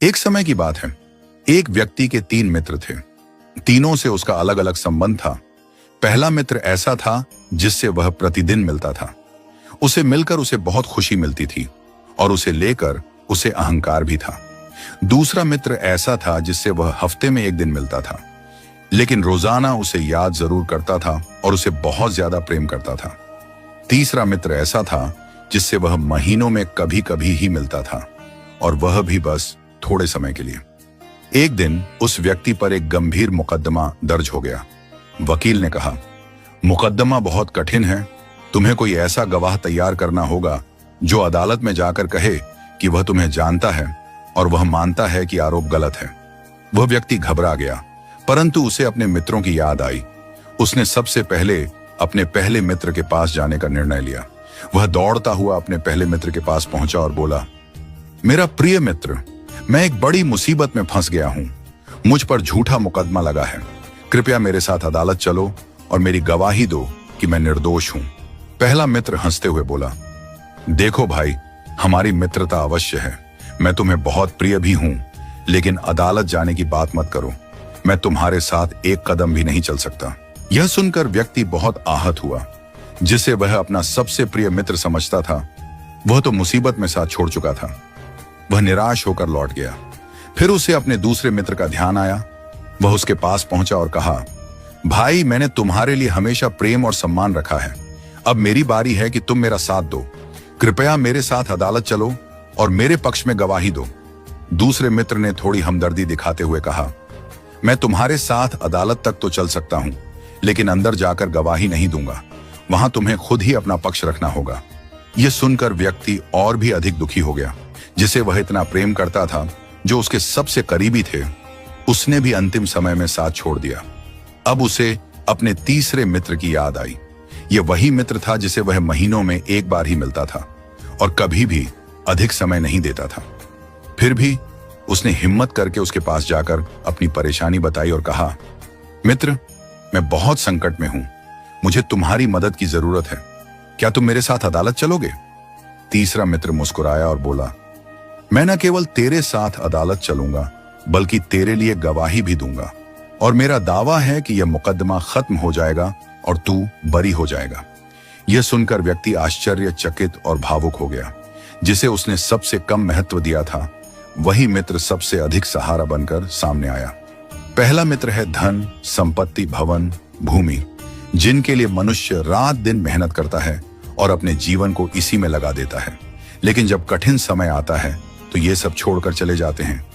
एक समय की बात है। एक व्यक्ति के 3 मित्र थे। तीनों से उसका अलग अलग संबंध था। पहला मित्र ऐसा था जिससे वह प्रतिदिन मिलता था। उसे मिलकर उसे बहुत खुशी मिलती थी और उसे लेकर उसे अहंकार भी था। दूसरा मित्र ऐसा था जिससे वह हफ्ते में 1 दिन मिलता था, लेकिन रोजाना उसे याद जरूर करता था और उसे बहुत ज्यादा प्रेम करता था। तीसरा मित्र ऐसा था जिससे वह महीनों में कभी कभी ही मिलता था, और वह भी बस थोड़े समय के लिए। एक दिन उस व्यक्ति पर एक गंभीर मुकदमा दर्ज हो गया। वकील ने कहा, मुकदमा बहुत कठिन है, तुम्हें कोई ऐसा गवाह तैयार करना होगा जो अदालत में जाकर कहे कि वह तुम्हें जानता है और वह मानता है कि आरोप गलत है। वह व्यक्ति घबरा गया, परंतु उसे अपने मित्रों की याद आई। उसने सबसे पहले अपने पहले मित्र के पास जाने का निर्णय लिया। वह दौड़ता हुआ अपने पहले मित्र के पास पहुंचा और बोला, मेरा प्रिय मित्र, मैं एक बड़ी मुसीबत में फंस गया हूं। मुझ पर झूठा मुकदमा लगा है। कृपया मेरे साथ अदालत चलो और मेरी गवाही दो कि मैं निर्दोष हूं। पहला मित्र हंसते हुए बोला, देखो भाई, हमारी मित्रता अवश्य है। मैं तुम्हें बहुत प्रिय भी हूं, लेकिन अदालत जाने की बात मत करो। मैं तुम्हारे साथ एक कदम भी नहीं चल सकता। यह सुनकर व्यक्ति बहुत आहत हुआ। जिसे वह अपना सबसे प्रिय मित्र समझता था, वह तो मुसीबत में साथ छोड़ चुका था। वह निराश होकर लौट गया। फिर उसे अपने दूसरे मित्र का ध्यान आया। वह उसके पास पहुंचा और कहा, भाई, मैंने तुम्हारे लिए हमेशा प्रेम और सम्मान रखा है। अब मेरी बारी है कि तुम मेरा साथ दो। कृपया मेरे साथ अदालत चलो और मेरे पक्ष में गवाही दो। दूसरे मित्र ने थोड़ी हमदर्दी दिखाते हुए कहा, मैं तुम्हारे साथ अदालत तक तो चल सकता हूं, लेकिन अंदर जाकर गवाही नहीं दूंगा। वहां तुम्हें खुद ही अपना पक्ष रखना होगा। यह सुनकर व्यक्ति और भी अधिक दुखी हो गया। जिसे वह इतना प्रेम करता था, जो उसके सबसे करीबी थे, उसने भी अंतिम समय में साथ छोड़ दिया। अब उसे अपने तीसरे मित्र की याद आई। यह वही मित्र था जिसे वह महीनों में 1 बार ही मिलता था और कभी भी अधिक समय नहीं देता था। फिर भी उसने हिम्मत करके उसके पास जाकर अपनी परेशानी बताई और कहा, मित्र, मैं बहुत संकट में हूं। मुझे तुम्हारी मदद की जरूरत है। क्या तुम मेरे साथ अदालत चलोगे? तीसरा मित्र मुस्कुराया और बोला, मैं न केवल तेरे साथ अदालत चलूंगा, बल्कि तेरे लिए गवाही भी दूंगा, और मेरा दावा है कि यह मुकदमा खत्म हो जाएगा और तू बरी हो जाएगा। यह सुनकर व्यक्ति आश्चर्यचकित और भावुक हो गया। जिसे उसने सबसे कम महत्व दिया था, वही मित्र सबसे अधिक सहारा बनकर सामने आया। पहला मित्र है धन, संपत्ति, भवन, भूमि, जिनके लिए मनुष्य रात दिन मेहनत करता है और अपने जीवन को इसी में लगा देता है। लेकिन जब कठिन समय आता है तो ये सब छोड़कर चले जाते हैं।